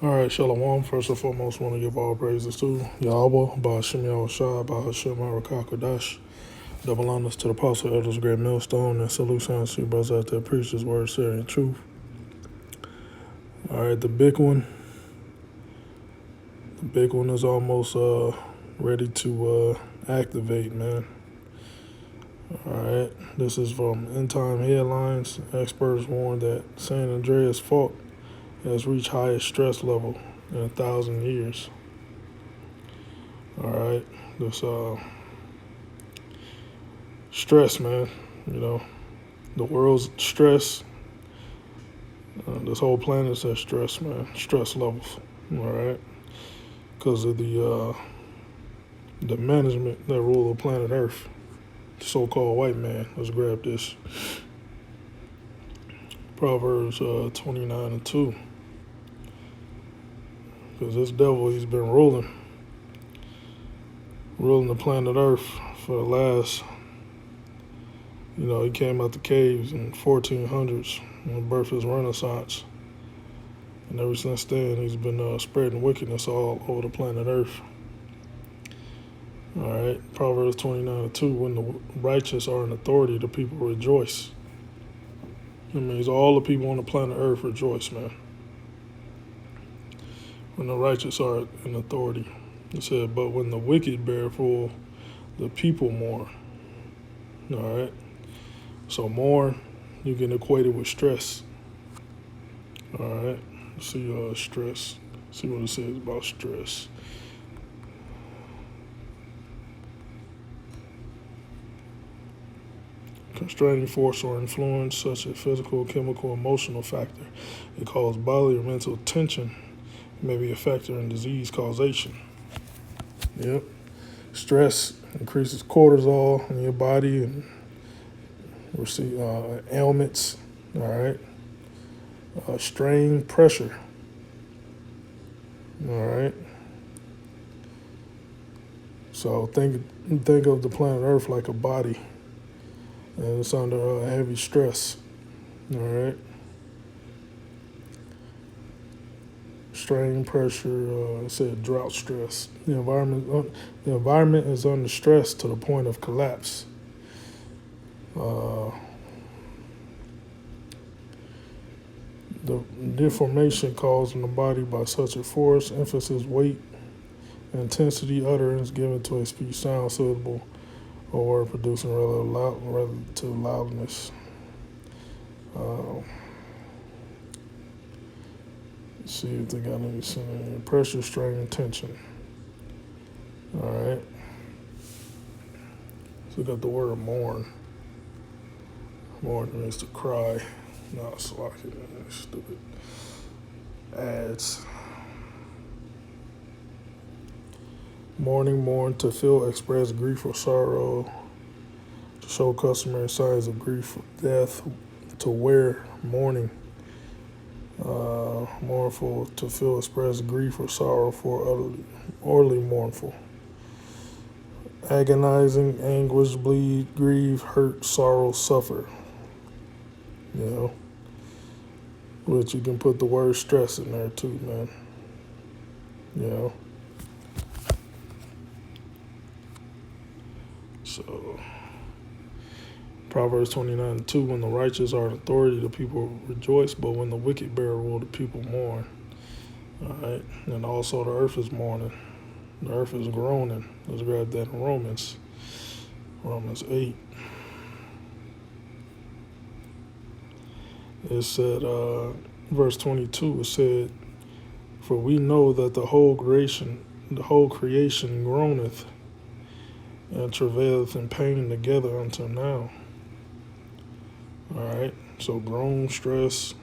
All right, Shalom. First and foremost, want to give all praises to Yahweh, Ba'ashem Yahushua, Ba'ashem Arakakadash. Double honors to the apostle, elders, great millstone, and salute to you brothers out there, preach his word, sharing truth. All right, the big one. The big one is almost ready to activate, man. All right, this is from End Time Headlines. Experts warn that San Andreas fault has reached highest stress level in 1,000 years. All right, this stress, man. You know, the world's stress. This whole planet's at stress, man. Stress levels. All right, because of the management that rule the planet Earth, the so-called white man. Let's grab this. Proverbs 29:2. Because this devil, he's been ruling the planet Earth for the last, he came out the caves in 1400s when the birth of his Renaissance. And ever since then, he's been spreading wickedness all over the planet Earth. All right, Proverbs 29:2, when the righteous are in authority, the people rejoice. It means all the people on the planet Earth rejoice, man. When the righteous are in authority. It said, but when the wicked bear rule, the people mourn. All right, so mourn, you can equate it with stress. All right, let's see stress. See what it says about stress. Constraining force or influence, such as physical, chemical, emotional factor. It causes bodily or mental tension. It may be a factor in disease causation. Yep. Stress increases cortisol in your body and we see ailments. All right. Strain, pressure. All right. So think of the planet Earth like a body, and it's under heavy stress. All right. Strain, pressure. It said drought, stress. The environment is under stress to the point of collapse. The deformation caused in the body by such a force, emphasis, weight, intensity, utterance given to a speech sound suitable or word producing relative loudness. Let's see if they got anything. Pressure, strain, and tension. All right. So we got the word mourn. Mourn means to cry. Not slacking. Stupid ads. Mourn, to feel, express grief or sorrow, to show customary signs of grief, death, to wear, mourning. Mournful, to feel, express grief or sorrow for utterly mournful. Agonizing, anguish, bleed, grieve, hurt, sorrow, suffer. But you can put the word stress in there too, man. So, Proverbs 29:2, when the righteous are in authority, the people rejoice, but when the wicked bear rule, the people mourn. All right, and also the earth is mourning. The earth is groaning. Let's grab that in Romans 8. It said, verse 22, it said, for we know that the whole creation groaneth and travaileth in pain together until now. All right, so groan, stress,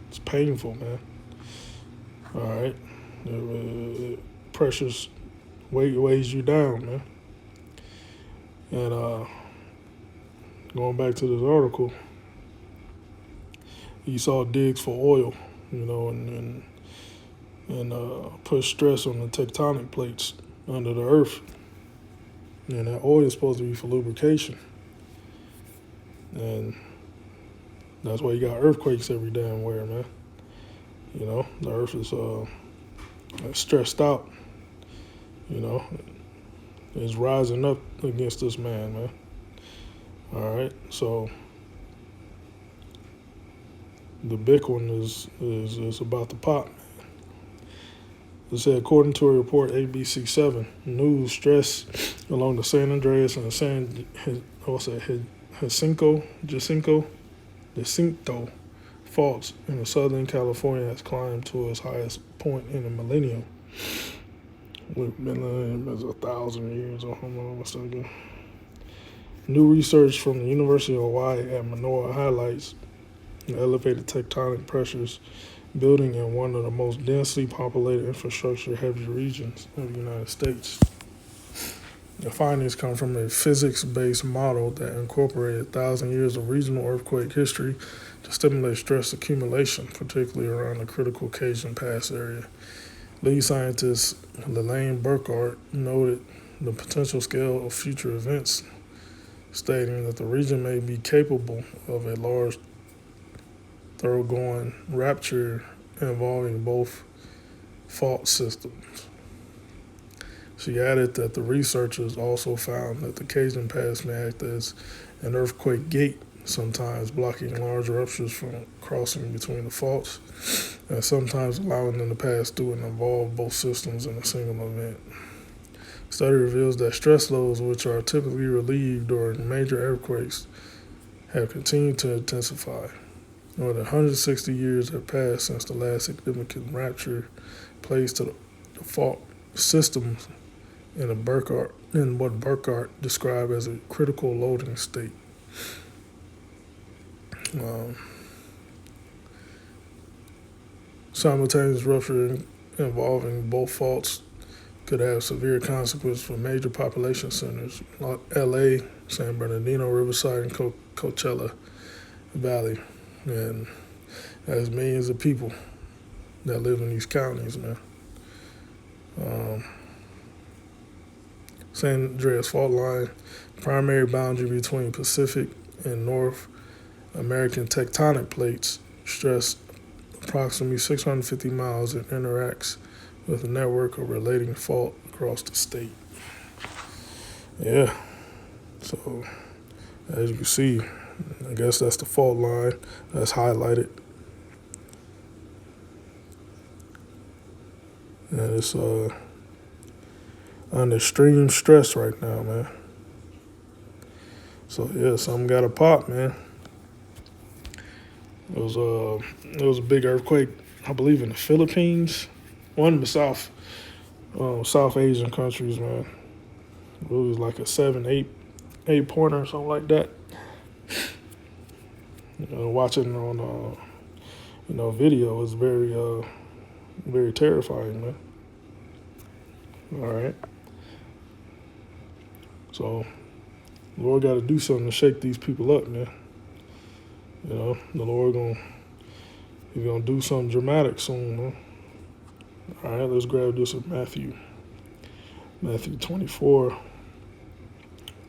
it's painful, man. All right, pressures weighs you down, man. And going back to this article, Esau digs for oil, and put stress on the tectonic plates under the earth. And that oil is supposed to be for lubrication. And That's why you got earthquakes every damn where, man. You know, the earth is stressed out. You know, it's rising up against this man. All right, so the big one is about to pop. It said, according to a report, ABC7 News stress along the San Andreas and Jacinto faults in Southern California has climbed to its highest point in a millennium. Millennium is 1,000 years, or hold on a second. New research from the University of Hawaii at Manoa highlights the elevated tectonic pressures building in one of the most densely populated infrastructure-heavy regions of the United States. The findings come from a physics-based model that incorporated 1,000 years of regional earthquake history to stimulate stress accumulation, particularly around the critical Cajun Pass area. Lead scientist Lelaine Burkhart noted the potential scale of future events, stating that the region may be capable of a large thoroughgoing rupture involving both fault systems. She added that the researchers also found that the Cajun Pass may act as an earthquake gate, sometimes blocking large ruptures from crossing between the faults, and sometimes allowing them to pass through and involve both systems in a single event. The study reveals that stress loads, which are typically relieved during major earthquakes, have continued to intensify. More than 160 years have passed since the last significant rupture placed to the fault systems in what Burkhart described as a critical loading state. Simultaneous rupture involving both faults could have severe consequences for major population centers like LA, San Bernardino, Riverside, and Coachella Valley. And there's millions of people that live in these counties, man. San Andreas fault line, primary boundary between Pacific and North American tectonic plates, stretched approximately 650 miles and interacts with a network of relating fault across the state. Yeah, so as you can see, I guess that's the fault line that's highlighted. And it's under extreme stress right now, man. So yeah, something got to pop, man. It was a big earthquake, I believe, in the Philippines, one of the South Asian countries, man. It was like a 8 pointer or something like that. Watching on video is very terrifying, man. All right. So the Lord got to do something to shake these people up, man. You know, the Lord He's gonna do something dramatic soon, man. All right, let's grab this in Matthew 24.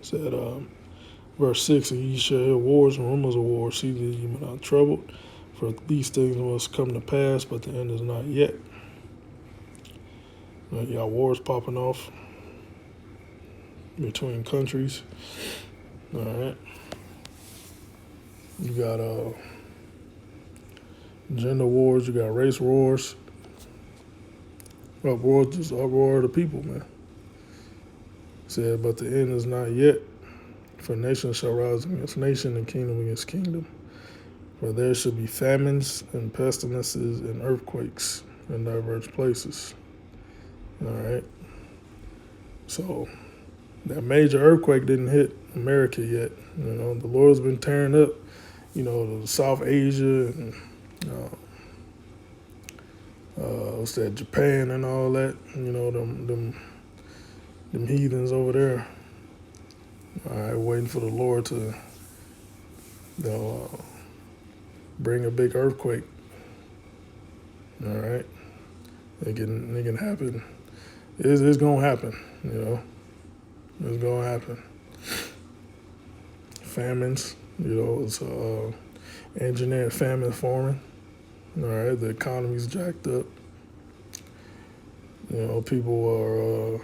Said, verse 6, and ye shall hear wars and rumors of wars. See that ye be not troubled, for these things must come to pass, but the end is not yet. You got wars popping off between countries. All right. You got gender wars. You got race wars. Uproar of the people, man. Said, but the end is not yet. For nation shall rise against nation and kingdom against kingdom. For there shall be famines and pestilences and earthquakes in diverse places. All right. So that major earthquake didn't hit America yet. You know, the Lord's been tearing up, the South Asia and Japan and all that. Them heathens over there. All right, waiting for the Lord to, bring a big earthquake. All right, it can happen. It's gonna happen. It's gonna happen. Famines. It's engineered famine forming. All right, the economy's jacked up. People are,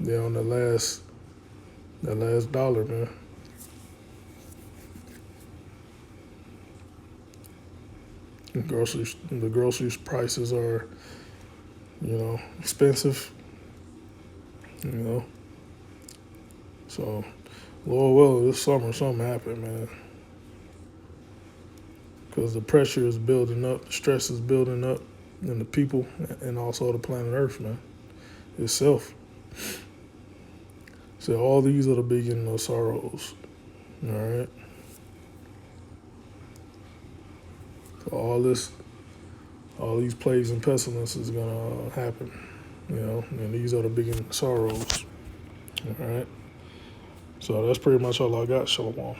they're on that last dollar, man. The groceries prices are, expensive. So, Lord willing, this summer something happened, man. Because the pressure is building up, the stress is building up, and the people, and also the planet Earth, man, itself. So all these are the beginning of sorrows. All right. So all these plagues and pestilences is gonna happen. And these are the beginning of sorrows. All right. So that's pretty much all I got. Shalom.